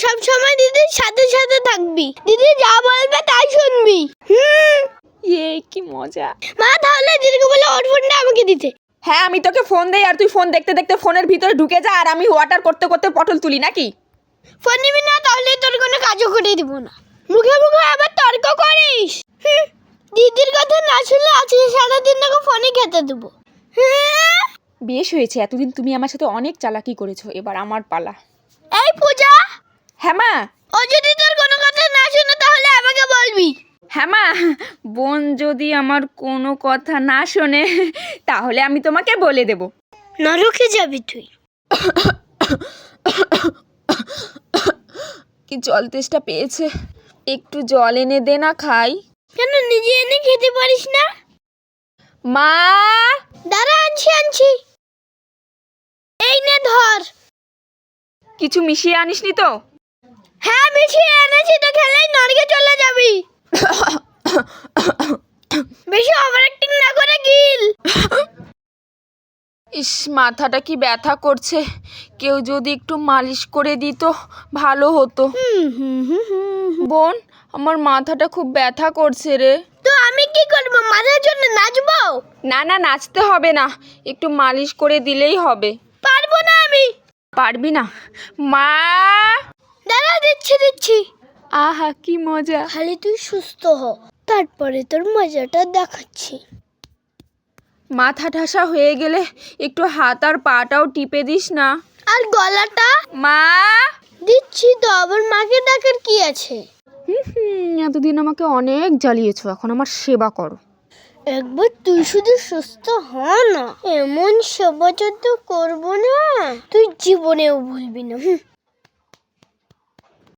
সব সময় দিদির সাথে সাথে থাকবি, দিদি যা বলবে তাই শুনবি। কি মজা। মা তাহলে দিদিকে বলে ওর ফোনটা আমাকে দিতে। হ্যাঁ, আমি তোকে ফোন দেই আর তুই ফোন দেখতে দেখতে ফোনের ভিতরে ঢুকে যা, আর আমি ওয়াটার করতে করতে পটল তুলি নাকি? ফোন নিবি না তাহলে তোর কোনো কাজও করে দিব না। মুখে মুখে আবার তর্ক করিস। দিদির কথা না শুনলে আজকে সারাদিন তোকে ফোনে খেতে দেবো। বেশ হয়েছে, এতদিন তুমি আমার সাথে অনেক চালাকি করেছো, এবার আমার পালা। এই পূজা, হ্যাঁ মা। ও যদি তোর কোনো কথা না শুনে তাহলে আমাকে বলবি। হ্যাঁ মা, বোন যদি আমার কোনো কথা না শোনে তাহলে আমি তোমাকে বলে দেব। নরকে যাবি তুই। কি জল তেষ্টা পেয়েছে, একটু জল এনে দে না খাই। কেন নিজে এনে খেতে পারিস না? মা, দাঁড়া আনছি। এই নে ধর। কিছু মিশিয়ে আনিসনি তো? হ্যাঁ মিশিয়ে এনেছি, তো খেলেই নরকে চলে যাবি। বেশি ওভার অ্যাক্টিং না করে গিল। ইস, মাথাটা কি ব্যথা করছে, কেউ যদি একটু মালিশ করে দিত ভালো হতো। বোন, আমার মাথাটা খুব ব্যথা করছে রে। তো আমি কি করব, মাথার জন্য নাচবো? না না, নাচতে হবে না, একটু মালিশ করে দিলেই হবে। পারবো না আমি। পারবি না? মা, দাঁড়া দিচ্ছি। আহা কি মজা। খালি তুই সুস্থ হ, তারপরে তোর মজাটা দেখাচ্ছি। মাথা ঠাসা হয়ে গেলে একটু হাত আর পাটাও টিপে দিস না। আর গলাটা? মা, দিচ্ছি তো, আবার মাকে ডাকার কি আছে? এতদিন আমাকে অনেক জ্বালিয়েছো, এখন আমার সেবা করো। একবার তুই শুধু সুস্থ হ না, এমন সেবা যত করবো না তুই জীবনেও ভুলবি না।